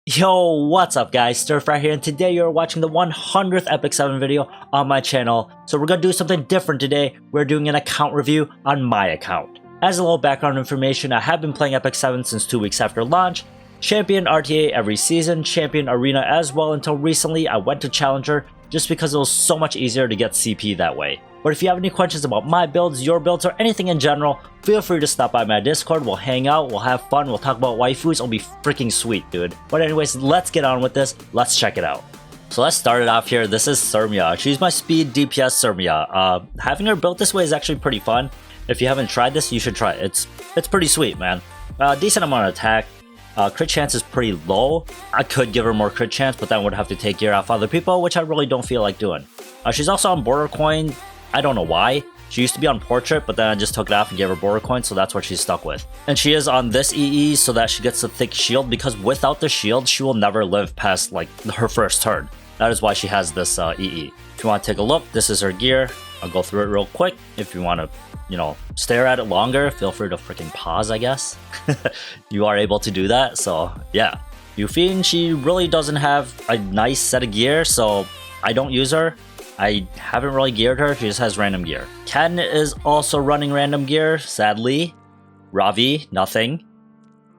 Yo, what's up guys, Stirfry here, and today you're watching the 100th Epic 7 video on my channel. So we're gonna do something different today. We're doing an account review on my account. As a little background information, I have been playing Epic 7 since 2 weeks after launch. Champion RTA every season, champion Arena as well until recently I went to Challenger just because it was so much easier to get CP that way. But if you have any questions about my builds, your builds, or anything in general, feel free to stop by my Discord. We'll hang out, we'll have fun, we'll talk about waifus. It'll be freaking sweet, dude. But anyways, let's get on with this. Let's check it out. So let's start it off here. This is Cermia. She's my speed DPS Cermia. Having her built this way is actually pretty fun. If you haven't tried this, you should try it. It's pretty sweet, man. Decent amount of attack. Crit chance is pretty low. I could give her more crit chance, but then would have to take gear off other people, which I really don't feel like doing. She's also on Border Coin. I don't know why. She used to be on Portrait, but then I just took it off and gave her Border Coin, so that's what she's stuck with. And she is on this EE so that she gets a thick shield, because without the shield, she will never live past like her first turn. That is why she has this EE. If you want to take a look, this is her gear. I'll go through it real quick. If you want to, stare at it longer, feel free to freaking pause, I guess. You are able to do that, so yeah. Yufine, she really doesn't have a nice set of gear, so I don't use her. I haven't really geared her, she just has random gear. Ken is also running random gear, sadly. Ravi, nothing.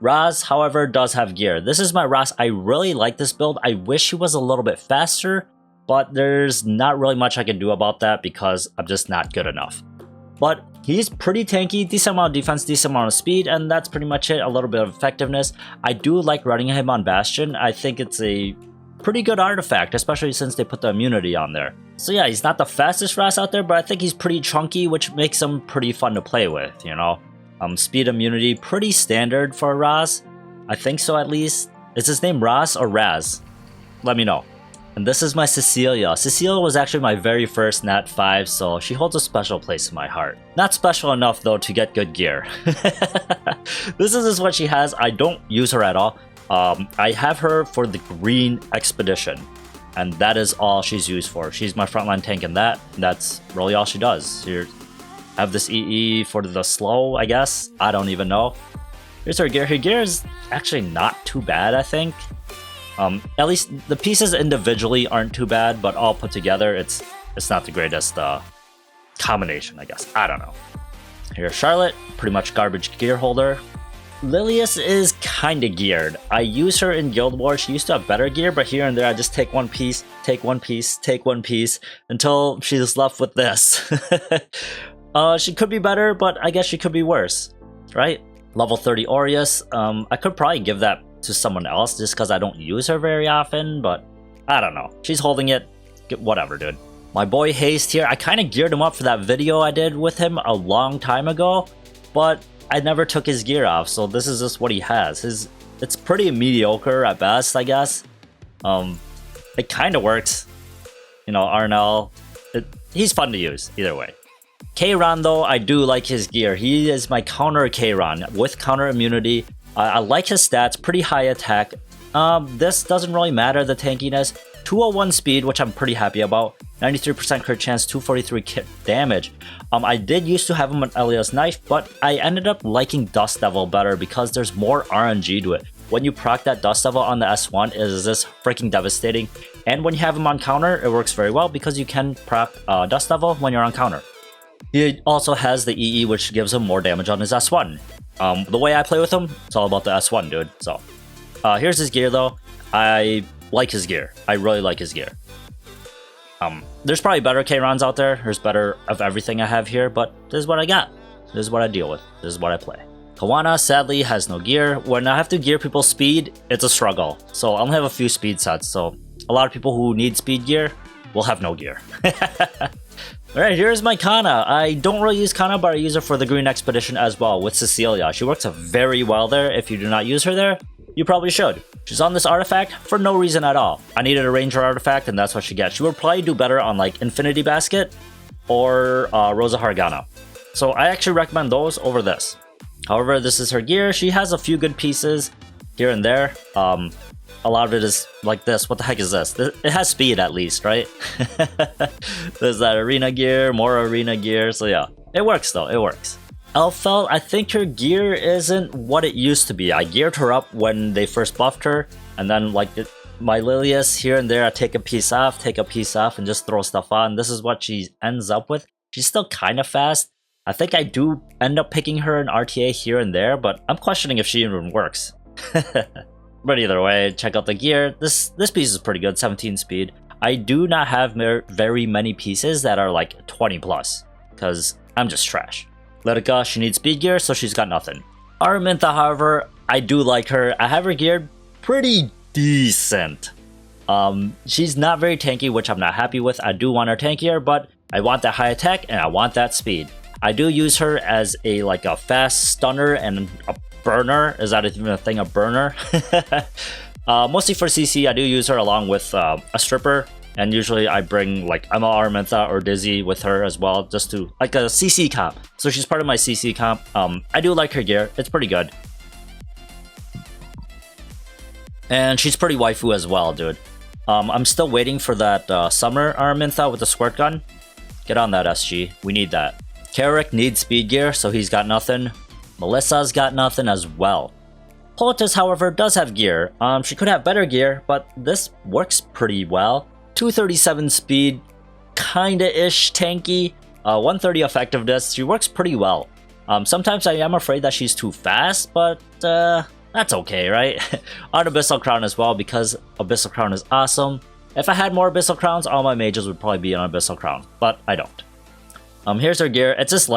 A.Ras, however, does have gear. This is my A.Ras. I really like this build. I wish he was a little bit faster, but there's not really much I can do about that because I'm just not good enough. But he's pretty tanky, decent amount of defense, decent amount of speed, and that's pretty much it. A little bit of effectiveness. I do like running him on Bastion. I think it's a pretty good artifact, especially since they put the immunity on there. So yeah, he's not the fastest A.Ras out there, but I think he's pretty chunky, which makes him pretty fun to play with, Speed immunity, pretty standard for A.Ras. I think so, at least. Is his name A.Ras or Raz? Let me know. And this is my Cecilia. Cecilia was actually my very first Nat 5, so she holds a special place in my heart. Not special enough, though, to get good gear. This is just what she has. I don't use her at all. I have her for the green expedition, and that is all she's used for. She's my frontline tank in that. That's really all she does. Here, have this EE for the slow, I guess. I don't even know. Here's her gear. Her gear is actually not too bad, I think. At least the pieces individually aren't too bad, but all put together, it's not the greatest combination, I guess. I don't know. Here's Charlotte, pretty much garbage gear holder. Lilias is kinda geared. I use her in Guild Wars. She used to have better gear, but here and there I just take one piece, take one piece, take one piece, until she's left with this. She could be better, but I guess she could be worse, right? Level 30 Aureus. I could probably give that to someone else just because I don't use her very often, but I don't know. She's holding it. Whatever, dude. My boy Haste here. I kind of geared him up for that video I did with him a long time ago, but I never took his gear off, so this is just what he has. It's pretty mediocre at best, I guess. It kind of works. Arnell, he's fun to use, either way. Kayron, though, I do like his gear. He is my counter Kayron with counter immunity. I like his stats, pretty high attack. This doesn't really matter, the tankiness. 201 speed, which I'm pretty happy about. 93% crit chance, 243 kit damage. I did used to have him on Elia's knife, but I ended up liking Dust Devil better because there's more RNG to it. When you proc that Dust Devil on the S1, it is this freaking devastating. And when you have him on counter, it works very well because you can proc Dust Devil when you're on counter. He also has the EE, which gives him more damage on his S1. The way I play with him, it's all about the S1, dude. So, here's his gear, though. I like his gear. I really like his gear. There's probably better Kayrons out there. There's better of everything I have here, but this is what I got. This is what I deal with. This is what I play. Kanna, sadly, has no gear. When I have to gear people's speed, it's a struggle. So I only have a few speed sets, so a lot of people who need speed gear will have no gear. Alright, here's my Kanna. I don't really use Kanna, but I use her for the green expedition as well with Cecilia. She works very well there. If you do not use her there, you probably should. She's on this artifact for no reason at all. I needed a ranger artifact, and that's what she gets. She would probably do better on like Infinity Basket or Rosa Hargana. So I actually recommend those over this. However, this is her gear. She has a few good pieces here and there. A lot of it is like this. What the heck is this? It has speed at least, right? There's that arena gear, more arena gear. So yeah, it works though. It works. Elphelt, I think her gear isn't what it used to be. I geared her up when they first buffed her. And then like my Lilias here and there, I take a piece off, and just throw stuff on. This is what she ends up with. She's still kind of fast. I think I do end up picking her in RTA here and there, but I'm questioning if she even works. But either way, check out the gear. This piece is pretty good, 17 speed. I do not have very many pieces that are like 20 plus, because I'm just trash. Let it go, she needs speed gear, so she's got nothing. Aramintha, however, I do like her. I have her geared pretty decent. She's not very tanky, which I'm not happy with. I do want her tankier, but I want that high attack and I want that speed. I do use her as a fast stunner and a burner. Is that even a thing, a burner? Mostly for CC, I do use her along with a stripper, and usually I bring I'm a Aramintha or Dizzy with her as well, just to a CC comp. So she's part of my CC comp. I do like her gear, it's pretty good. And she's pretty waifu as well, dude. I'm still waiting for that summer Aramintha with the squirt gun. Get on that, SG, we need that. Carrick needs speed gear, so he's got nothing. Melissa's got nothing as well. Politis, however, does have gear. She could have better gear, but this works pretty well. 237 speed, kinda-ish tanky. 130 effectiveness, she works pretty well. Sometimes I am afraid that she's too fast, but that's okay, right? On Abyssal Crown as well, because Abyssal Crown is awesome. If I had more Abyssal Crowns, all my mages would probably be on Abyssal Crown, but I don't. Here's her gear. It's just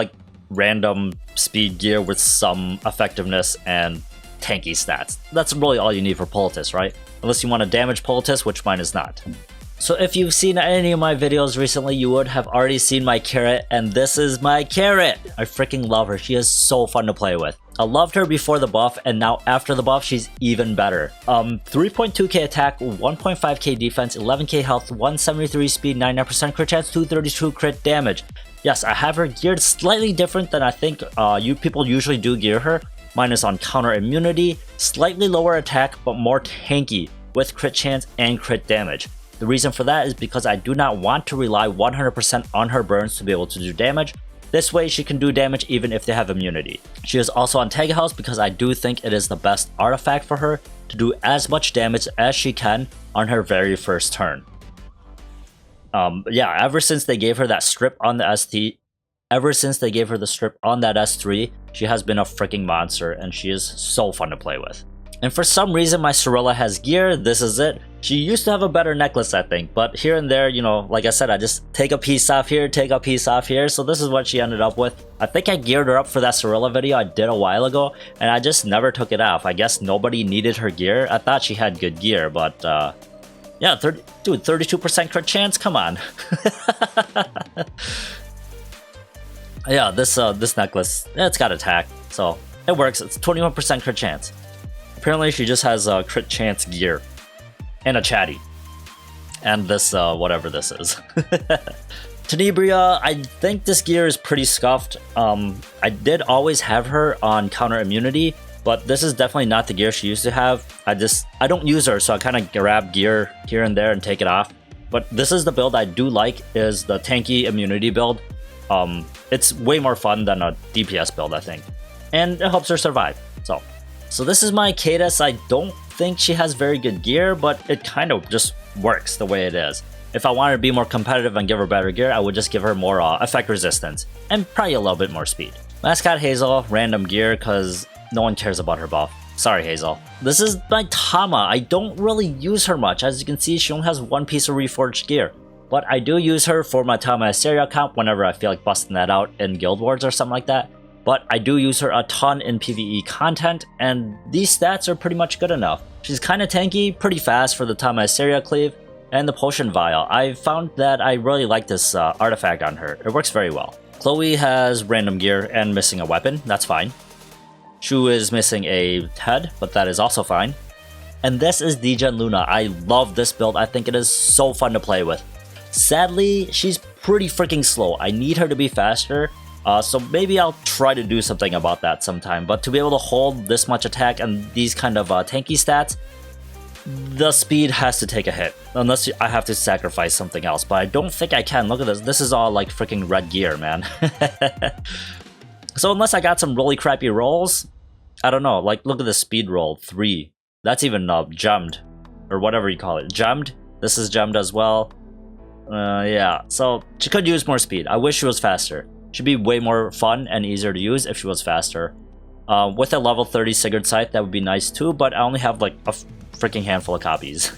random speed gear with some effectiveness and tanky stats. That's really all you need for Politis, right? Unless you want to damage Politis, which mine is not. So if you've seen any of my videos recently, you would have already seen my carrot, and this is my carrot! I freaking love her. She is so fun to play with. I loved her before the buff, and now after the buff, she's even better. 3.2k attack, 1.5k defense, 11k health, 173 speed, 99% crit chance, 232 crit damage. Yes, I have her geared slightly different than I think you people usually do gear her. Mine is on counter immunity, slightly lower attack, but more tanky, with crit chance and crit damage. The reason for that is because I do not want to rely 100% on her burns to be able to do damage. This way she can do damage even if they have immunity. She is also on Tag House because I do think it is the best artifact for her to do as much damage as she can on her very first turn. Yeah, ever since they gave her that strip on the ST, ever since they gave her the strip on that S3, she has been a freaking monster and she is so fun to play with. And for some reason my Serila has gear, this is it. She used to have a better necklace, I think, but here and there, you know, like I said, I just take a piece off here, take a piece off here, so this is what she ended up with. I think I geared her up for that Serila video I did a while ago, and I just never took it off. I guess nobody needed her gear. I thought she had good gear, but yeah, dude, 32% crit chance, come on. Yeah, this necklace, it's got attack, so it works. It's 21% crit chance. Apparently she just has crit chance gear and a chatty, and this whatever this is. Tenebria, I think this gear is pretty scuffed. I did always have her on counter immunity, but this is definitely not the gear she used to have. I don't use her, so I kind of grab gear here and there and take it off. But this is the build I do like, is the tanky immunity build. It's way more fun than a DPS build, I think, and it helps her survive. So this is my Cadus. I don't think she has very good gear, but it kind of just works the way it is. If I wanted to be more competitive and give her better gear, I would just give her more effect resistance and probably a little bit more speed. Mascot Hazel, random gear because no one cares about her buff. Sorry, Hazel. This is my Tama. I don't really use her much. As you can see, she only has one piece of reforged gear. But I do use her for my Tama Asteria account whenever I feel like busting that out in Guild Wars or something like that. But I do use her a ton in PvE content, and these stats are pretty much good enough. She's kind of tanky, pretty fast for the Tama Asteria cleave, and the Potion Vial. I found that I really like this artifact on her. It works very well. Chloe has random gear and missing a weapon, that's fine. Shu is missing a head, but that is also fine. And this is Degen Luna. I love this build. I think it is so fun to play with. Sadly, she's pretty freaking slow. I need her to be faster. So maybe I'll try to do something about that sometime, but to be able to hold this much attack and these kind of tanky stats, the speed has to take a hit, unless I have to sacrifice something else, but I don't think I can. Look at this, this is all like freaking red gear, man. So unless I got some really crappy rolls, I don't know, like look at the speed roll, 3. That's even gemmed. or whatever you call it. Gemmed. This is gemmed as well. Yeah, so she could use more speed. I wish she was faster. She'd be way more fun and easier to use if she was faster. With a level 30 Sigret scythe, that would be nice too, but I only have like a freaking handful of copies.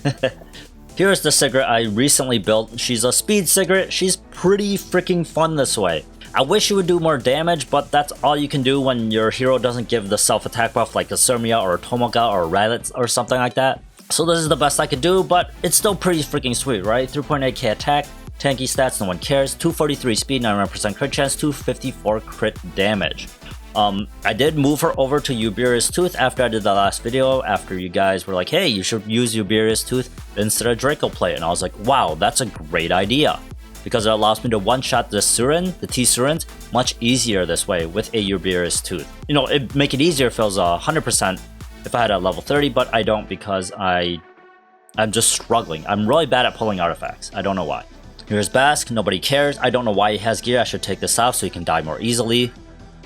Here's the Sigret I recently built. She's a speed Sigret. She's pretty freaking fun this way. I wish she would do more damage, but that's all you can do when your hero doesn't give the self-attack buff like a Cermia or a Tomoka or a Riolet or something like that. So this is the best I could do, but it's still pretty freaking sweet, right? 3.8k attack, tanky stats, no one cares, 243 speed, 91% crit chance, 254 crit damage. I did move her over to G.Purrgis Tooth after I did the last video, after you guys were like, hey, you should use G.Purrgis Tooth instead of Draco Plate, and I was like, wow, that's a great idea. Because it allows me to one-shot the T.Surin, much easier this way with a G.Purrgis Tooth. You know, it'd make it easier if it was 100% if I had a level 30, but I don't because I'm just struggling. I'm really bad at pulling artifacts. I don't know why. Here's Bask, nobody cares. I don't know why he has gear. I should take this off so he can die more easily.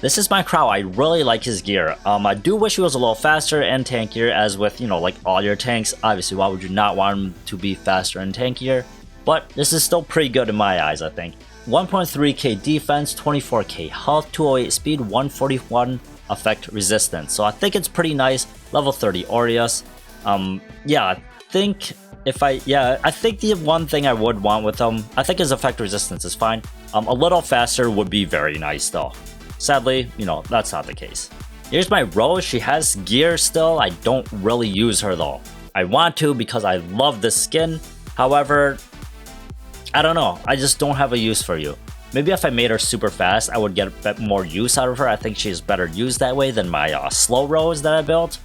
This is my Krau. I really like his gear. I do wish he was a little faster and tankier, as with, you know, like all your tanks. Obviously, why would you not want him to be faster and tankier? But this is still pretty good in my eyes, I think. 1.3k defense, 24k health, 208 speed, 141 effect resistance. So I think it's pretty nice. Level 30 Aureus. Yeah, I think the one thing I would want with him, I think his effect resistance is fine. A little faster would be very nice though. Sadly, you know, that's not the case. Here's my Rose. She has gear still. I don't really use her though. I want to because I love this skin. However, I don't know. I just don't have a use for you. Maybe if I made her super fast, I would get a bit more use out of her. I think she's better used that way than my slow Rose that I built.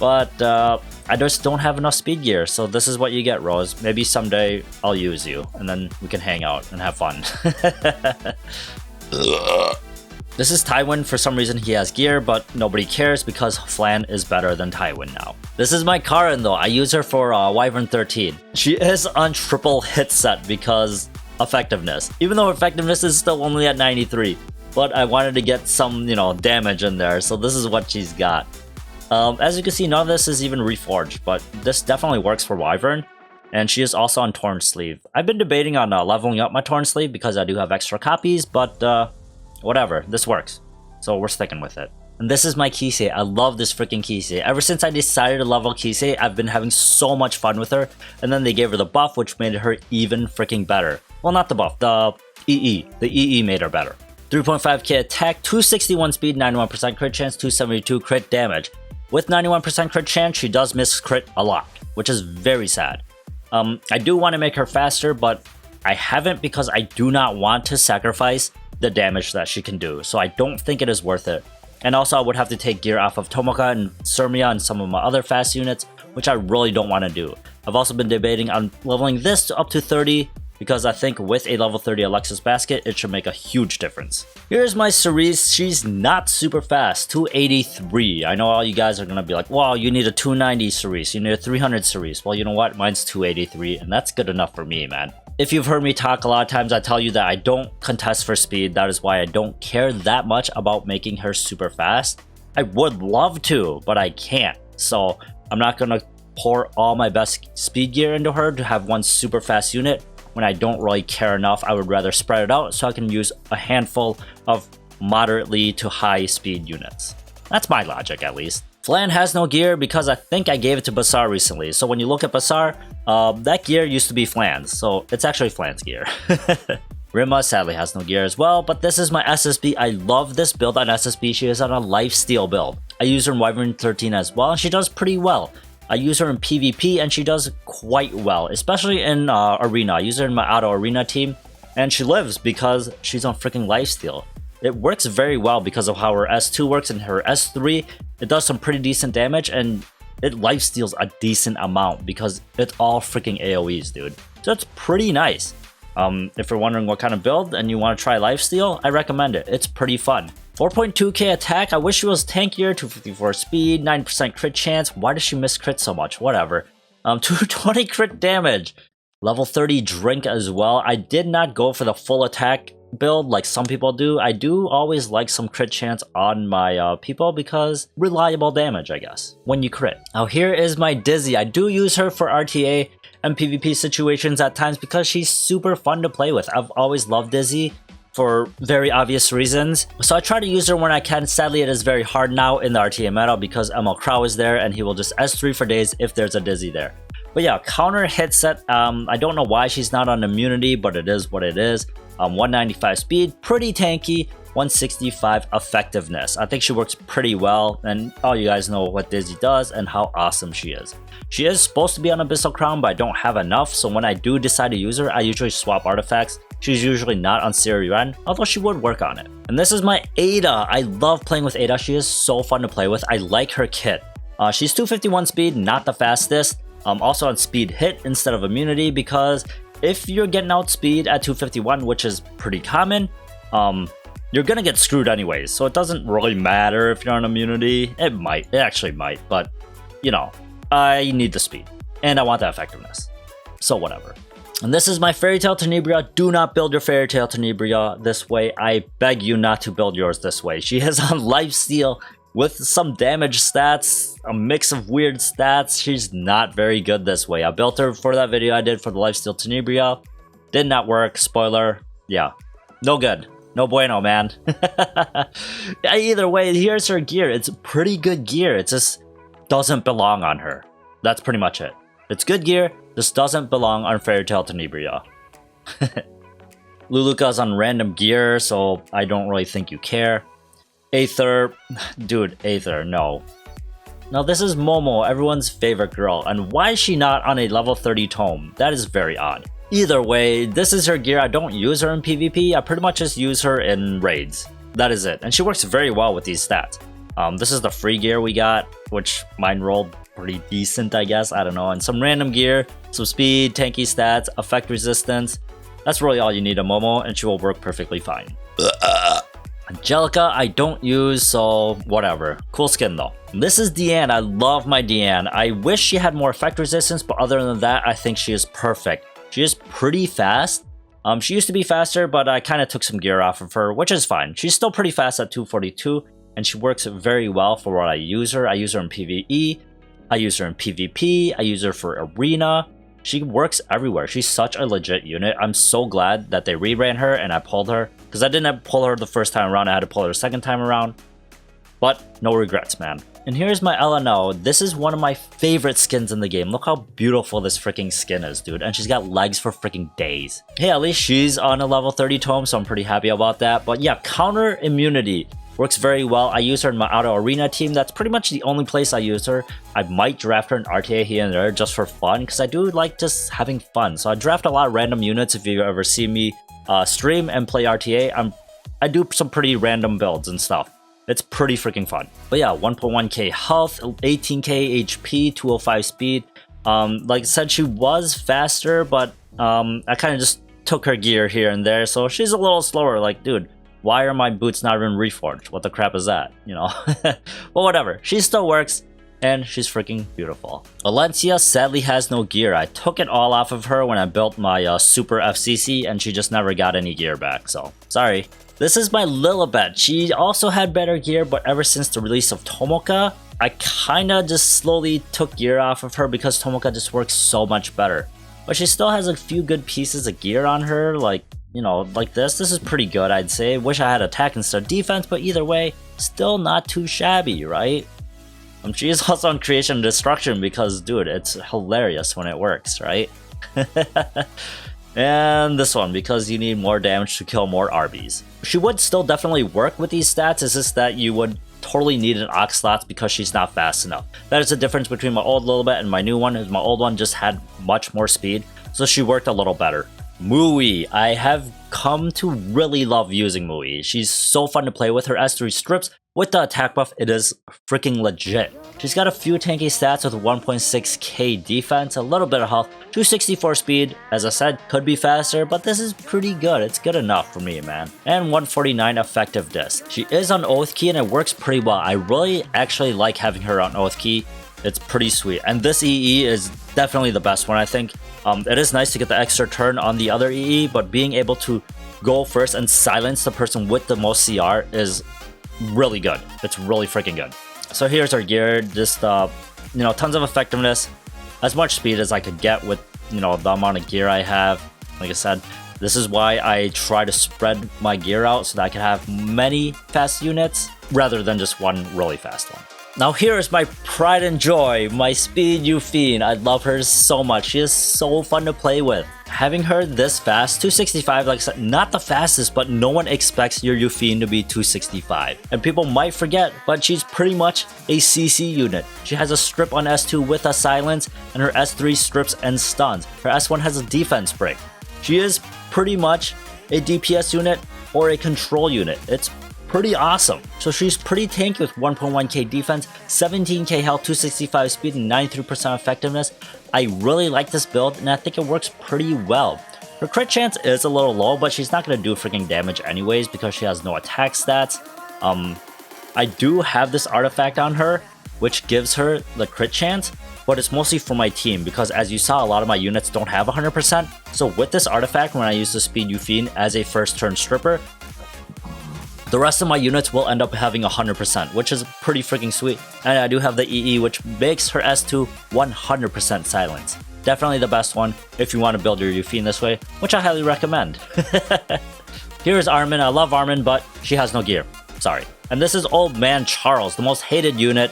But I just don't have enough speed gear, so this is what you get, Rose. Maybe someday I'll use you, and then we can hang out and have fun. This is Tywin. For some reason he has gear, but nobody cares because Flan is better than Tywin now. This is my Karin though. I use her for Wyvern 13. She is on triple hit set because effectiveness. Even though effectiveness is still only at 93. But I wanted to get some, you know, damage in there, so this is what she's got. As you can see, none of this is even reforged, but this definitely works for Wyvern. And she is also on Torn Sleeve. I've been debating on leveling up my Torn Sleeve because I do have extra copies, but whatever, this works. So we're sticking with it. And this is my Kise. I love this freaking Kise. Ever since I decided to level Kise, I've been having so much fun with her. And then they gave her the buff, which made her even freaking better. Well, not the buff, the EE. The EE made her better. 3.5k attack, 261 speed, 91% crit chance, 272 crit damage. With 91% crit chance, she does miss crit a lot, which is very sad. I do want to make her faster, but I haven't because I do not want to sacrifice the damage that she can do, so I don't think it is worth it. And also I would have to take gear off of Tomoka and Cermia and some of my other fast units, which I really don't want to do. I've also been debating on leveling this to up to 30 because I think with a level 30 Alexis basket, it should make a huge difference. Here's my Cerise. She's not super fast, 283. I know all you guys are gonna be like, wow, you need a 290 Cerise, you need a 300 Cerise. Well, you know what? Mine's 283, and that's good enough for me, man. If you've heard me talk a lot of times, I tell you that I don't contest for speed. That is why I don't care that much about making her super fast. I would love to, but I can't. So I'm not gonna pour all my best speed gear into her to have one super fast unit when I don't really care enough. I would rather spread it out so I can use a handful of moderately to high speed units. That's my logic, at least. Flan has no gear because I think I gave it to Basar recently. So when you look at Basar, that gear used to be Flan's, so it's actually Flan's gear. Rima sadly has no gear as well, but this is my SSB. I love this build on SSB. She is on a lifesteal build. I use her in Wyvern 13 as well, and she does pretty well. I use her in PvP, and she does quite well, especially in Arena. I use her in my auto Arena team, and she lives because she's on freaking lifesteal. It works very well because of how her S2 works, and her S3, it does some pretty decent damage, and it lifesteals a decent amount because it's all freaking AoEs, dude. So it's pretty nice. If you're wondering what kind of build and you want to try lifesteal, I recommend it. It's pretty fun. 4.2k attack. I wish she was tankier. 254 speed, 9% crit chance. Why does she miss crit so much? Whatever. 220 crit damage. Level 30 drink as well. I did not go for the full attack build like some people do. I do always like some crit chance on my people because reliable damage, I guess, when you crit. Now here is my Dizzy. I do use her for RTA and PvP situations at times because she's super fun to play with. I've always loved Dizzy for very obvious reasons. So I try to use her when I can. Sadly, it is very hard now in the RTA meta because Krau is there and he will just S3 for days if there's a Dizzy there. But yeah, counter hit set. I don't know why she's not on immunity, but it is what it is. 195 speed, pretty tanky, 165 effectiveness. I think she works pretty well, and all you guys know what Dizzy does and how awesome she is. She is supposed to be on Abyssal Crown, but I don't have enough, so when I do decide to use her, I usually swap artifacts. She's usually not on Cermia, although she would work on it. And this is my Ada. I love playing with Ada. She is so fun to play with. I like her kit. She's 251 speed, not the fastest. Also on speed hit instead of immunity, because if you're getting outspeed at 251, which is pretty common, you're gonna get screwed anyways. So it doesn't really matter if you're on immunity. It actually might, but you know, I need the speed and I want the effectiveness. So whatever. And this is my Fairytale Tenebria. Do not build your Fairytale Tenebria this way. I beg you not to build yours this way. She is on lifesteal with some damage stats, a mix of weird stats. She's not very good this way. I built her for that video I did for the Lifesteal Tenebria. Did not work, spoiler. Yeah, no good. No bueno, man. Either way, here's her gear. It's pretty good gear. It just doesn't belong on her. That's pretty much it. It's good gear, just doesn't belong on Fairytale Tenebria. Luluka's on random gear, so I don't really think you care. Aether, dude, Aether, no. Now this is Momo, everyone's favorite girl, and why is she not on a level 30 tome? That is very odd. Either way, this is her gear. I don't use her in PvP, I pretty much just use her in raids. That is it, and she works very well with these stats. This is the free gear we got, which mine rolled pretty decent, I guess, I don't know, and some random gear, some speed, tanky stats, effect resistance. That's really all you need a Momo, and she will work perfectly fine. Angelica, I don't use, so whatever. Cool skin though. This is Diene. I love my Diene. I wish she had more effect resistance, but other than that, I think she is perfect. She is pretty fast. She used to be faster, but I kind of took some gear off of her, which is fine. She's still pretty fast at 242, and she works very well for what I use her. I use her in PvE, I use her in PvP, I use her for Arena. She works everywhere. She's such a legit unit. I'm so glad that they reran her and I pulled her, because I didn't have to pull her the first time around. I had to pull her the second time around. But no regrets, man. And here's my Elena. This is one of my favorite skins in the game. Look how beautiful this freaking skin is, dude. And she's got legs for freaking days. Hey, at least she's on a level 30 tome, so I'm pretty happy about that. But yeah, counter immunity works very well. I use her in my auto arena team. That's pretty much the only place I use her. I might draft her in RTA here and there just for fun, because I do like just having fun. So I draft a lot of random units. If you ever see me stream and play RTA, I do some pretty random builds and stuff. It's pretty freaking fun. But yeah, 1.1k health, 18k HP, 205 speed. Like I said, she was faster, but I kind of just took her gear here and there, so she's a little slower. Like, dude, why are my boots not even reforged? What the crap is that? You know? But whatever. She still works, and she's freaking beautiful. Valencia sadly has no gear. I took it all off of her when I built my super F.Ceci, and she just never got any gear back, so sorry. This is my Lilibet. She also had better gear, but ever since the release of Tomoka, I kinda just slowly took gear off of her because Tomoka just works so much better. But she still has a few good pieces of gear on her, like, you know, like this. This is pretty good, I'd say. Wish I had attack instead of defense, but either way, still not too shabby, right? She is also on creation and destruction because, dude, it's hilarious when it works, right? And this one, because you need more damage to kill more Arbys. She would still definitely work with these stats, it's just that you would totally need an Aux Lots because she's not fast enough. That is the difference between my old Lilibet and my new one, is my old one just had much more speed, so she worked a little better. Mui, I have come to really love using Mui. She's so fun to play with. Her S3 strips with the attack buff, it is freaking legit. She's got a few tanky stats with 1.6k defense, a little bit of health, 264 speed. As I said, could be faster, but this is pretty good. It's good enough for me, man. And 149 effective disc. She is on Oath Key and it works pretty well. I really actually like having her on Oath Key. It's pretty sweet. And this EE is definitely the best one, I think. It is nice to get the extra turn on the other EE, but being able to go first and silence the person with the most CR is really good. It's really freaking good. So here's our gear, just you know, tons of effectiveness, as much speed as I could get with, you know, the amount of gear I have. Like I said, this is why I try to spread my gear out so that I can have many fast units rather than just one really fast one. Now here is my pride and joy, my speed Euphine. I love her so much. She is so fun to play with. Having her this fast, 265, like I said, not the fastest, but no one expects your Euphine to be 265. And people might forget, but she's pretty much a CC unit. She has a strip on S2 with a silence, and her S3 strips and stuns. Her S1 has a defense break. She is pretty much a DPS unit or a control unit. It's pretty awesome. So she's pretty tanky with 1.1k defense, 17k health, 265 speed, and 93% effectiveness. I really like this build, and I think it works pretty well. Her crit chance is a little low, but she's not going to do freaking damage anyways because she has no attack stats. I do have this artifact on her, which gives her the crit chance, but it's mostly for my team because, as you saw, a lot of my units don't have 100%. So with this artifact, when I use the Speed Euphine as a first turn stripper, the rest of my units will end up having 100%, which is pretty freaking sweet. And I do have the EE, which makes her S2 100% silence. Definitely the best one if you want to build your Euphine this way, which I highly recommend. Here's Armin. I love Armin, but she has no gear. Sorry. And this is Old Man Charles, the most hated unit.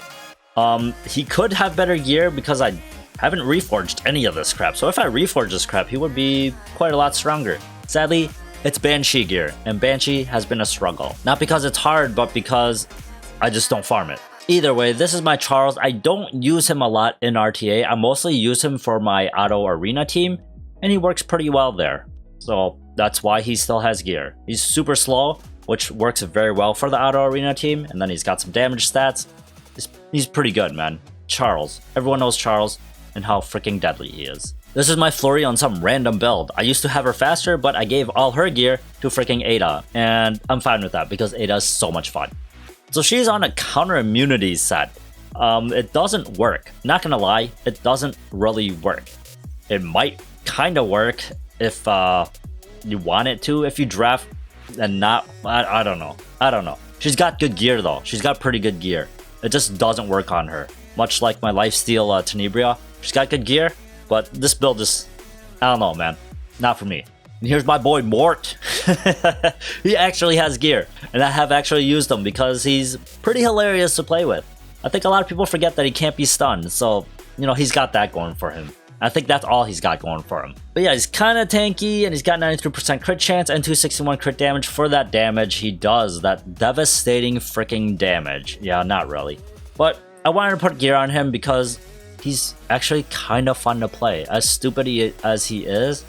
He could have better gear because I haven't reforged any of this crap. So if I reforge this crap, he would be quite a lot stronger. Sadly, it's Banshee gear, and Banshee has been a struggle. Not because it's hard, but because I just don't farm it. Either way, this is my Charles. I don't use him a lot in RTA. I mostly use him for my auto arena team, and he works pretty well there. So that's why he still has gear. He's super slow, which works very well for the auto arena team, and then he's got some damage stats. He's pretty good, man. Charles. Everyone knows Charles and how freaking deadly he is. This is my Flurry on some random build. I used to have her faster, but I gave all her gear to freaking Ada, and I'm fine with that because Ada is so much fun. So she's on a counter immunity set. It doesn't work. Not gonna lie, it doesn't really work. It might kind of work if you want it to, if you draft and not, I don't know. I don't know. She's got good gear though. She's got pretty good gear. It just doesn't work on her. Much like my Lifesteal Tenebria. She's got good gear, but this build is, I don't know, man. Not for me. And here's my boy Mort. He actually has gear, and I have actually used him because he's pretty hilarious to play with. I think a lot of people forget that he can't be stunned, so, you know, he's got that going for him. I think that's all he's got going for him. But yeah, he's kind of tanky, and he's got 93% crit chance and 261 crit damage. For that damage, he does that devastating freaking damage. Yeah, not really. But I wanted to put gear on him because he's actually kind of fun to play. As stupid as he is,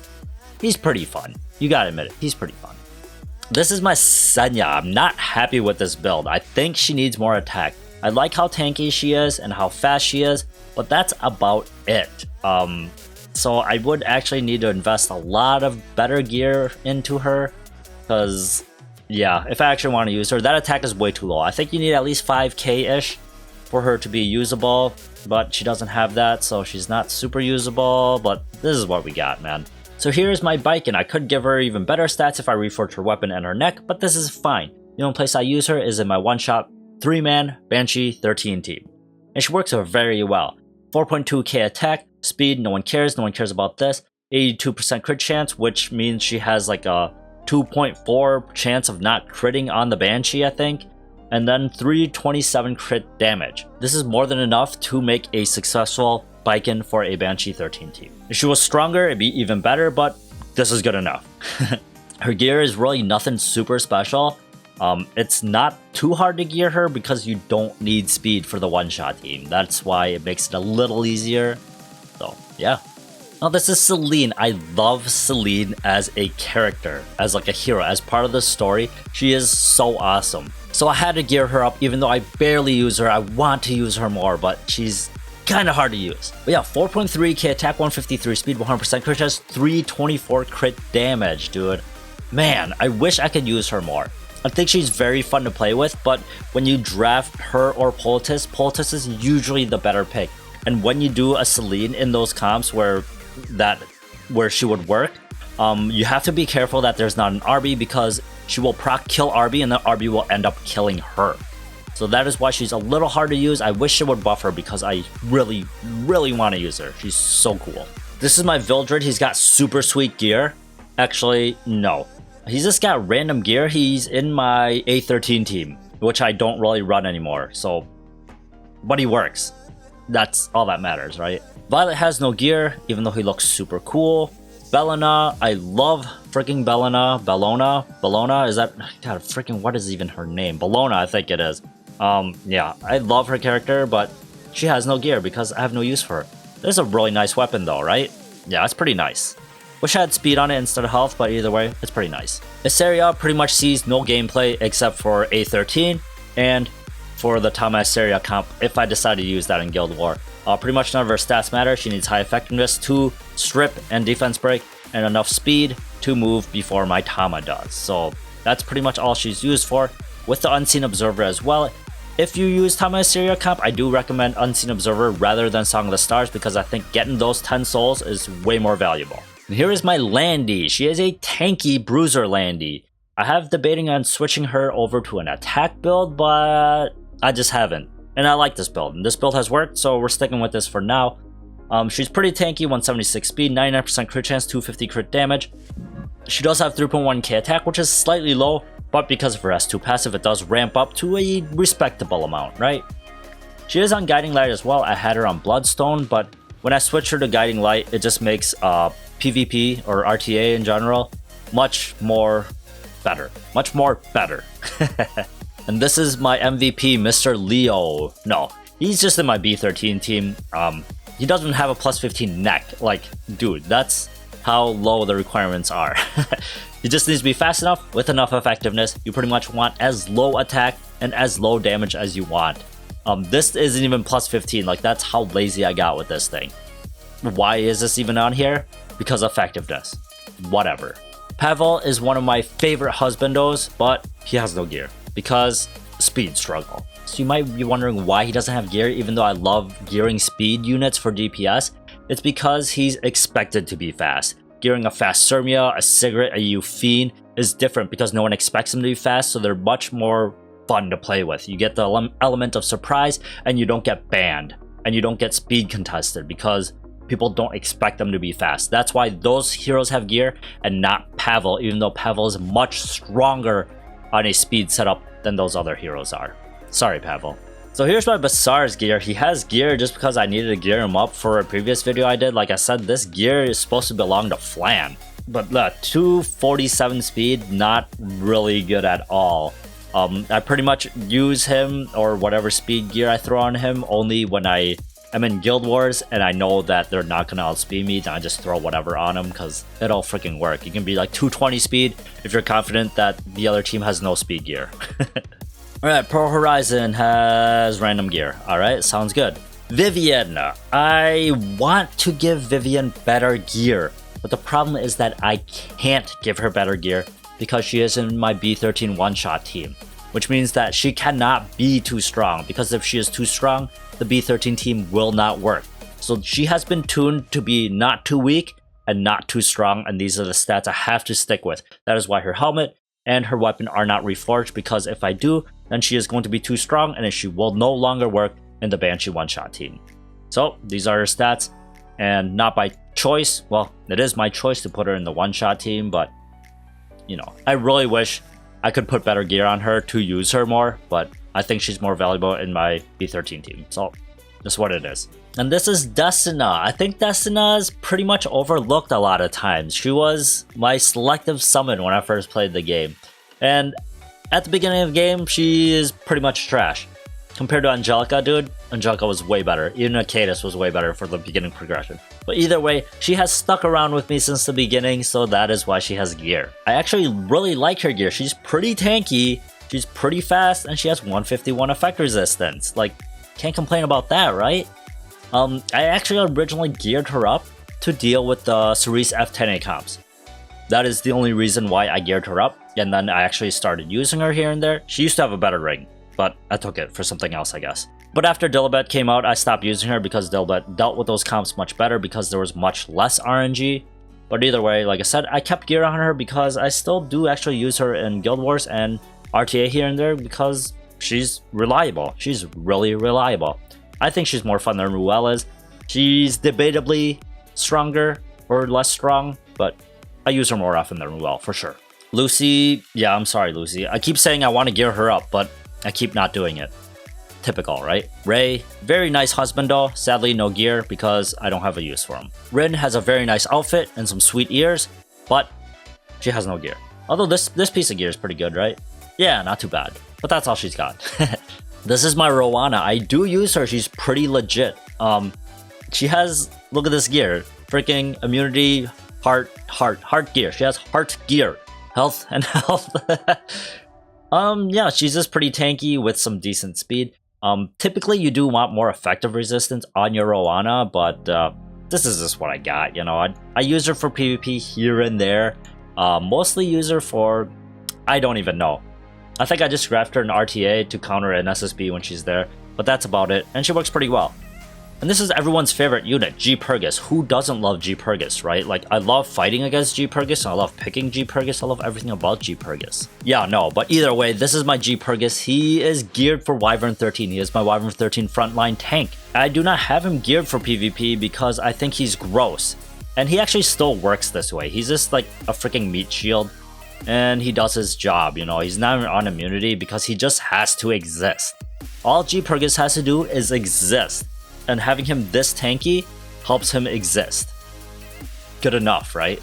he's pretty fun. You gotta admit it, he's pretty fun. This is my Senya. I'm not happy with this build. I think she needs more attack. I like how tanky she is and how fast she is, but that's about it. So I would actually need to invest a lot of better gear into her, because yeah, if I actually want to use her, that attack is way too low. I think you need at least 5k-ish for her to be usable, but she doesn't have that, so she's not super usable, but this is what we got, man. So here's my bike, and I could give her even better stats if I reforge her weapon and her neck, but this is fine. The only place I use her is in my one-shot 3-man Banshee 13 team, and she works very well. 4.2k attack, speed, no one cares about this. 82% crit chance, which means she has like a 2.4 chance of not critting on the Banshee, I think. And then 327 crit damage. This is more than enough to make a successful Biken for a Banshee 13 team. If she was stronger, it'd be even better, but this is good enough. Her gear is really nothing super special. It's not too hard to gear her because you don't need speed for the one-shot team. That's why it makes it a little easier. So, yeah. Now this is Celine. I love Celine as a character, as like a hero, as part of the story. She is so awesome. So I had to gear her up even though I barely use her. I want to use her more, but she's kind of hard to use. But yeah, 4.3k attack, 153 speed, 100% crit chance, 324 crit damage, dude. Man, I wish I could use her more. I think she's very fun to play with, but when you draft her or Politis, Politis is usually the better pick. and when you do a Celine in those comps where she would work, you have to be careful that there's not an Arby, because she will proc kill Arby and then Arby will end up killing her. So that is why she's a little hard to use. I wish it would buff her because I really, really want to use her. She's so cool. This is my Vildred. He's got super sweet gear. Actually, no. He's just got random gear. He's in my A13 team, which I don't really run anymore. So, but he works. That's all that matters, right? Violet has no gear, even though he looks super cool. Bellona, I love freaking Bellona. Bellona, is that, god, freaking, what is even her name? Bellona, I think it is. Yeah, I love her character, but she has no gear because I have no use for her. This is a really nice weapon though, right? Yeah, it's pretty nice. Wish I had speed on it instead of health, but either way, it's pretty nice. Asteria pretty much sees no gameplay except for A13 and for the Tama Asteria comp if I decide to use that in Guild War. Pretty much none of her stats matter. She needs high effectiveness, 2 strip and defense break, and enough speed to move before my Tama does. So that's pretty much all she's used for. With the Unseen Observer as well, if you use Tama Asteria comp, I do recommend Unseen Observer rather than Song of the Stars because I think getting those 10 souls is way more valuable. And here is my Landy. She is a tanky bruiser Landy. I have debating on switching her over to an attack build, but I just haven't. And I like this build, and this build has worked, so we're sticking with this for now. She's pretty tanky, 176 speed, 99% crit chance, 250 crit damage. She does have 3.1k attack, which is slightly low, but because of her S2 passive, it does ramp up to a respectable amount, right? She is on Guiding Light as well. I had her on Bloodstone, but when I switch her to Guiding Light, it just makes PvP or RTA in general much more better. Much more better. And this is my MVP, Mr. Leo. No, he's just in my B13 team. He doesn't have a plus 15 neck. Like, dude, that's how low the requirements are. He just needs to be fast enough with enough effectiveness. You pretty much want as low attack and as low damage as you want. This isn't even plus 15. Like, that's how lazy I got with this thing. Why is this even on here? Because effectiveness. Whatever. Pavel is one of my favorite husbandos, but he has no gear because speed struggle. So you might be wondering why he doesn't have gear, even though I love gearing speed units for DPS. It's because he's expected to be fast. Gearing a fast Cermia, a Sigret, a Fiend is different because no one expects them to be fast, so they're much more fun to play with. You get the element of surprise, and you don't get banned, and you don't get speed contested because people don't expect them to be fast. That's why those heroes have gear and not Pavel, even though Pavel is much stronger on a speed setup than those other heroes are. Sorry, Pavel. So here's my Basar's gear. He has gear just because I needed to gear him up for a previous video I did. Like I said, this gear is supposed to belong to Flan. But 247 speed, not really good at all. I pretty much use him or whatever speed gear I throw on him only when I am in Guild Wars and I know that they're not gonna outspeed me, then I just throw whatever on him because it'll freaking work. You can be like 220 speed if you're confident that the other team has no speed gear. Alright, Pearl Horizon has random gear. Alright, sounds good. Vivian. I want to give Vivian better gear, but the problem is that I can't give her better gear because she is in my B13 one-shot team, which means that she cannot be too strong, because if she is too strong, the B13 team will not work. So she has been tuned to be not too weak and not too strong, and these are the stats I have to stick with. That is why her helmet and her weapon are not reforged, because if I do, then she is going to be too strong and she will no longer work in the Banshee one-shot team. So these are her stats, and not by choice. Well, it is my choice to put her in the one-shot team, but you know, I really wish I could put better gear on her to use her more, but I think she's more valuable in my B13 team. So that's what it is. And this is Destina. I think Destina is pretty much overlooked a lot of times. She was my selective summon when I first played the game. And at the beginning of the game, she is pretty much trash. Compared to Angelica, dude, Angelica was way better. Even Akatis was way better for the beginning progression. But either way, she has stuck around with me since the beginning, so that is why she has gear. I actually really like her gear. She's pretty tanky, she's pretty fast, and she has 151 effect resistance. Like, can't complain about that, right? I actually originally geared her up to deal with the Cerise F10A comps. That is the only reason why I geared her up, and then I actually started using her here and there. She used to have a better ring, but I took it for something else, I guess. But after Dilibet came out, I stopped using her because Dilibet dealt with those comps much better because there was much less RNG. But either way, like I said, I kept gear on her because I still do actually use her in Guild Wars and RTA here and there because she's reliable. She's really reliable. I think she's more fun than Riolet is. She's debatably stronger or less strong, but I use her more often than Riolet for sure. Lucy, yeah, I'm sorry, Lucy. I keep saying I want to gear her up, but I keep not doing it. Typical, right? Ray, very nice husband though. Sadly, no gear because I don't have a use for him. Rin has a very nice outfit and some sweet ears, but she has no gear. Although this piece of gear is pretty good, right? Yeah, not too bad. But that's all she's got. This is my Rowana. I do use her. She's pretty legit. She has, look at this gear. Freaking immunity, heart gear. She has heart gear. Health and health. Yeah, she's just pretty tanky with some decent speed. Typically you do want more effective resistance on your Rowana, but this is just what I got, you know. I use her for PvP here and there. Mostly use her for, I don't even know. I think I just grabbed her an RTA to counter an SSB when she's there, but that's about it, and she works pretty well. And this is everyone's favorite unit, G.Purrgis. Who doesn't love G.Purrgis, right? Like, I love fighting against G.Purrgis, and I love picking G.Purrgis. I love everything about G.Purrgis. Yeah, no, but either way, this is my G.Purrgis. He is geared for Wyvern 13. He is my Wyvern 13 frontline tank. I do not have him geared for PvP because I think he's gross. And he actually still works this way. He's just like a freaking meat shield. And he does his job, you know. He's not even on immunity because he just has to exist. All G.Purrgis has to do is exist. And having him this tanky helps him exist. Good enough, right?